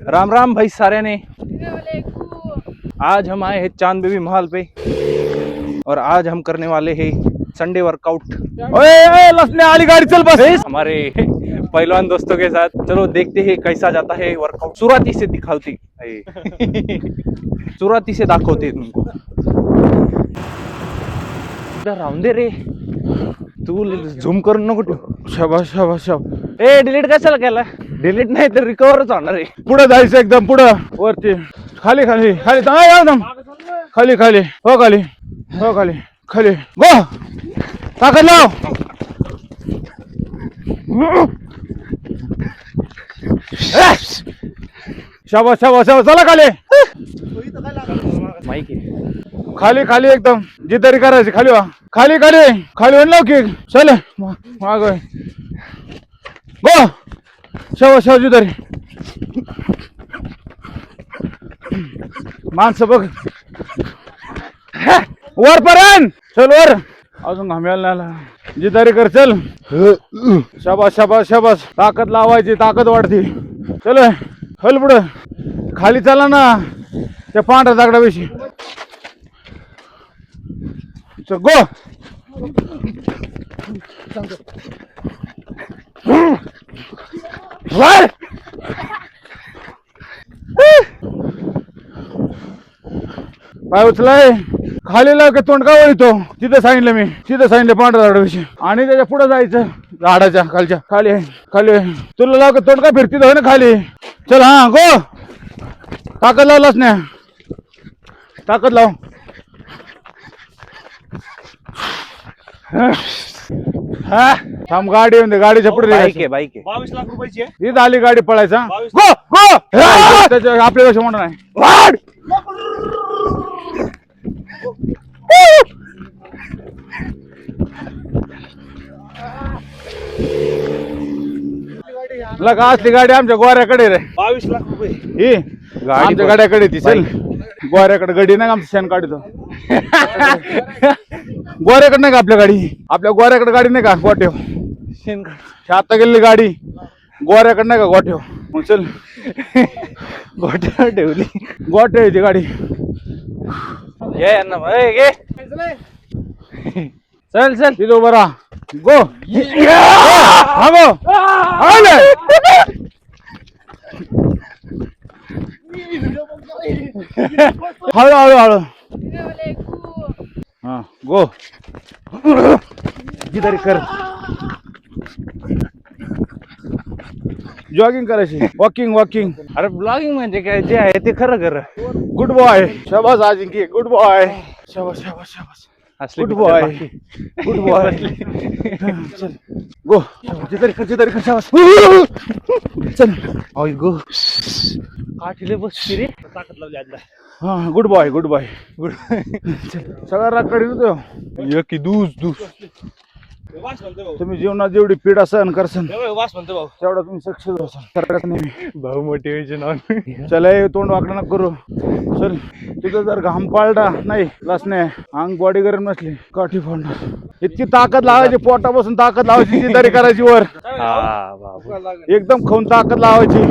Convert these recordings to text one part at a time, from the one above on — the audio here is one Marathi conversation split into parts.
राम राम भाई सारे ने। आज हम आए हैं चांद बेबी महल पे और आज हम करने वाले हैं संडे वर्कआउट। ओए लसने वाली गाड़ी चल बस हमारे पहलवान दोस्तों के साथ। चलो देखते हैं कैसा जाता है वर्कआउट। सुरुवाती से दिखावती सुरुवाती से दाखवते तुमको। राहून दे रे तू झूम करून नको ठेव। शाबाश शाबाश शाबाश। ए डिलीट कशाला केला? डिलीट नाही तर रिकव्हरच होणार आहे। पुढे जायचं एकदम पुढं वरती खाली खाली खाली एकदम खाली खाली हो खाली हो खाली खाली गो ताकद लाव। शाबाश शाबाश शाबाश चला खाली माहिती खाली खाली एकदम जिद्दारी करायची खाली वा खाली खाली खाली वन लाव की चल माग गो शाबाश शाबाश जिद्दारी माणसं बघ वर पर्यंत चल वर अजून घामेला नाही जिद्दारी कर चल शाबाश शाबाश शाबाश ताकद लावायची ताकद वाढती चल हल पुढं खाली चला ना त्या पांढऱ्या दगडाविषयी चल गो वर पाय उचलाय खाली लाव की तोंड का वळतो तिथं सांगितलं मी तिथं सांगितलं पांढऱ्या झाडाविषयी आणि त्याच्या पुढे जायचं झाडाच्या खालच्या खाली आहे खाली आहे तुला लाव की तोंड का फिरती ना खाली चल हा गो ताकद लावलाच नाही ताकद लाव हा थांब गाडी येऊन दे गाडीच्या पुढे बाईक आहे बाईक आहे 22 लाख रुपयाची आहे. ती झाली गाडी पळायचा गो गो त्याच्या आपल्यापेक्षा म्हणून नाही वाढ लगा असली गाडी आमच्या गोऱ्याकडे रे 22 लाख रुपये ही आमच्या गाड्याकडे ती चल गोऱ्याकडे गाडी नाही का आमचं शेण काढतो गोऱ्याकडे नाही का आपल्या गाडी आपल्या गोऱ्याकडे गाडी नाही का गोठ्याव शेण आता गेलेली गाडी गोऱ्याकडे नाही का गोठ्याव मग चल गोट्यावर ठेवली गोठ्याची गाडी घे यांना घे चल चल तिथं उभं राहा गो हा गो हळू हळू हळू हा गो जिदारी कर जॉगिंग करायची वॉकिंग वॉकिंग अरे ब्लॉगिंग म्हणजे काय जे आहे ते खरं कर। गुड बॉय शाबास अजिंक्य गुड बॉय शाबास शाबास शाबास असले गुड बॉय गुड बॉय चल गो जिदारी कर शाबास चल ओय गो काठीले बस रे ताकद लावली आजला. हा good boy good boy good सगळा रागकडे नव्हतो की दूस वास म्हणतो भाऊ. तुम्ही जीवनात जेवढी पीडा सहन करसान वास म्हणतो भाऊ. तेवढा तुम्ही सक्सेस असाल सरकारच नाही भाऊ मोटिवेशन ऑन चला हे तोंड वाकडं नको करू चल तिथं जर घाम पाळला नाही लसणे अंग बॉडी गरम नसली काठी फोडणार इतकी ताकद लावायची पोटापासून ताकद लावायची जिद्दारी करायची वर हा बाबू एकदम खाऊन ताकद लावायची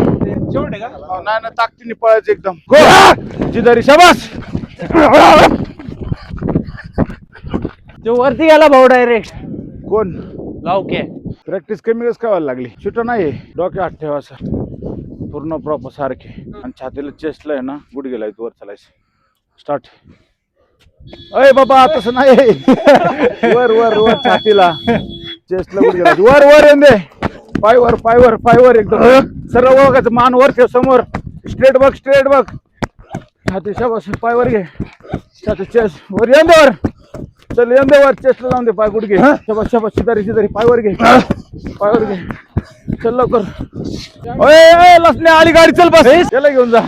शेवट आहे का? नाही ना ताकदीने पळायचं एकदम गो जिद्दारी शाबास तो वरती गेला भाऊ डायरेक्ट कोण लाव के प्रॅक्टिस कमी कसं व्हायला लागली सुट नाही डोक्या हात ठेवायचं पूर्ण प्रॉपर सारखे आणि छातीला चेस्टला आहे ना गुडघेला वर चालायचं स्टार्ट अय बाबा तसं नाही वर वर वर छातीला चेस्टला गुडघेला वर वर येऊन दे पायवर एकदम सरळ बघायचं मान वर ठेव समोर स्ट्रेट बघ छाती शाबास पायवर घे छाती चेस्ट वर येऊन दे वर चल येऊन दे वर चेस्टला जाऊन दे पाय गुडघे शाबास शाबास शिदारी पायवर घे चल लवकर ओए लसने आली गाडी चल बस त्याला घेऊन जा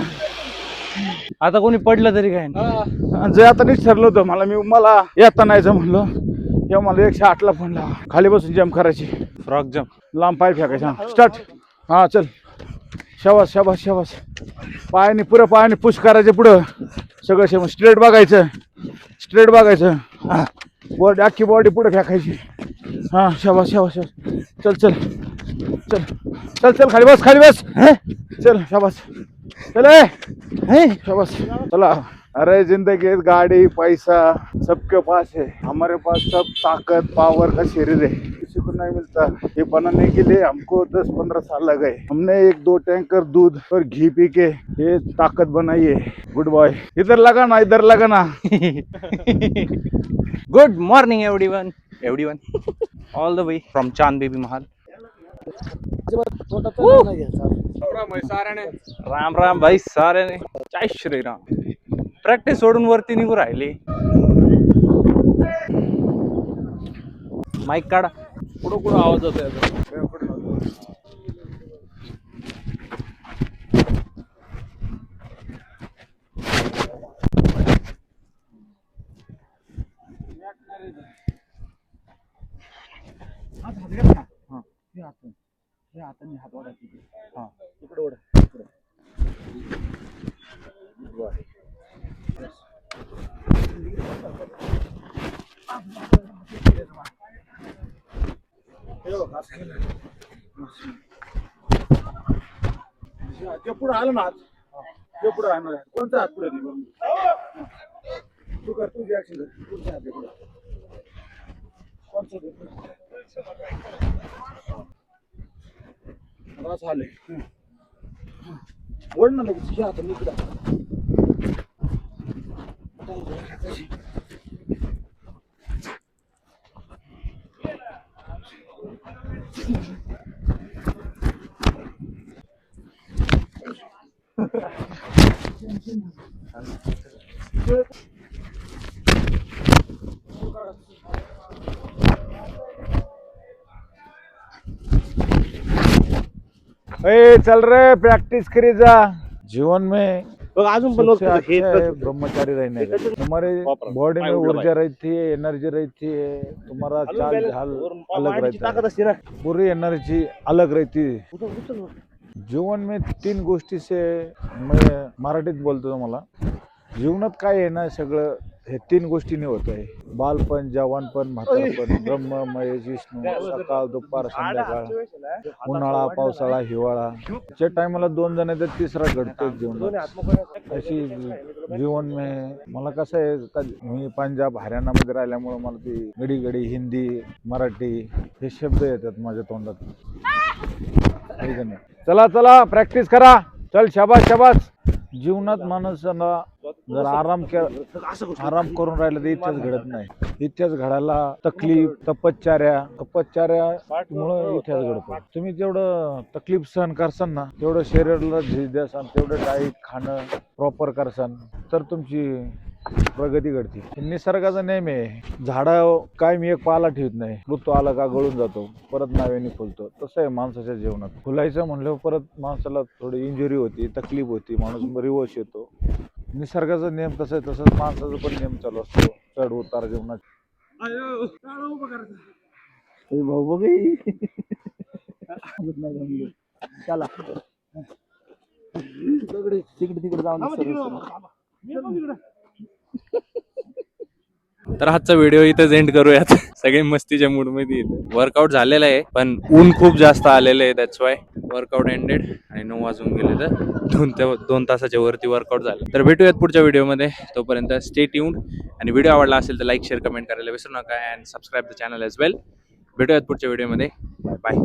आता कोणी पडलं तरी काय नाही. जे आता नीट ठरलं होतं मला येता नाही म्हणलं तेव्हा मला 108 ला फोन लावा खाली बसून जम्प करायची फ्रॉक जम्प लांब पाय फेकायचा स्टार्ट हा चल शाबास शाबास शाबास पायाने पुश करायचे पुढं सगळं शेवट स्ट्रेट बघायचं बॉडी अख्खी बॉडी पुढे फेकायची हा शाबास शाबास चल चल चल चल चल खाली बस चल शाबास चले शाबाश चला। अरे जिंदगी गाड़ी पैसा सबके पास है, हमारे पास सब ताकत पावर का शरीर है, किसी को नहीं मिलता। ये बनाने के लिए हमको 10-15 साल लगे। हमने 1-2 टैंकर दूध और घी पी के ये ताकत बनाई है। गुड बॉय, इधर लगा ना, इधर लगा ना। Good morning everyone, everyone all the way from Chand Bibi Mahal. Ram Ram भाई सारे ने, जय श्रीराम। प्रॅक्टिस सोडून वरती निघू राहिले। माईक काढा, कुठं कुठं आवाज जातोय पुढे आलं ना, ते पुढे आणणार कोणता हात पुढे तू कर, तुझी ऍक्शन कर, पुढच्या हात पुढे कोणचं असं आलंय ओढ ना लगेच तुझ्या हातात इकडं ए चल रे प्रैक्टिस करी जा। जीवन में अजून पण सबसे अच्छा है ब्रह्मचारी रहने का। तुम्हारे बॉडी में ऊर्जा रहती है, एनर्जी रहती है, तुम्हारा चाल ढाल अलग रहता है, पूरी एनर्जी अलग रहती है। जीवन में 3 गोष्टी से मैं मराठीत बोलतो तुम्हाला। जीवनात काय आहे ना, सगळं हे 3 गोष्टींनी होत आहे। बालपण, जवानपण, म्हातारपण, ब्रह्ममय विष्णू, सकाळ दुपार संध्याकाळ, उन्हाळा पावसाळा हिवाळा। ज्या टायमाला 2 जण येतात, तिसरा घडतो जीवनात। अशी जीवन में मला कसं आहे, मी पंजाब हरियाणामध्ये राहिल्यामुळे मला ती घडी घडी हिंदी मराठी हे शब्द येतात माझ्या तोंडात। चला चला प्रॅक्टिस करा, चल शाबास शाबास। जीवनात माणसाला जर आराम करून राहिलं तर इतिहास घडत नाही। इतिहास घडायला तकलीफ तपश्चर्यामुळे इतिहास घडतो। तुम्ही जेवढं तकलीफ सहन करसान ना, तेवढं शरीराला झीज द्यासान, तेवढं डाईट खाणं प्रॉपर करसान, तर तुमची प्रगती घडते। निसर्गाचा नेम आहे, झाडं काय मी एक पाला ठेवत नाही, ऋतू आला का गळून जातो, परत नव्याने फुलतो। तसं आहे माणसाच्या जीवनात, फुलायचं म्हणल्यावर परत माणसाला थोडी इंजुरी होती, तकलीफ होती, माणूस रिवर्स येतो। निसर्गाचा नियम तसं आहे, तसंच माणसाचा पण नियम चालू असतो, चढ उतार जीवनात। भाऊ बघ चला तिकडे जाऊन तर आजचा व्हिडिओ इथेच एंड करूयात। सगळे मस्तीच्या मूड मध्ये येते। वर्कआउट झालेलं आहे, पण ऊन खूप जास्त आलेलं आहे, दॅट्स वाय वर्कआउट एंडेड। आणि 9 वाजून गेले, तर 2 तासाच्या वरती वर्कआउट झालं। तर भेटूयात पुढच्या व्हिडिओमध्ये, तोपर्यंत स्टे ट्यून्ड। आणि व्हिडिओ आवडला असेल तर लाईक शेअर कमेंट करायला विसरू नका, and subscribe the channel as well. भेटूयात पुढच्या व्हिडिओमध्ये, बाय बाय।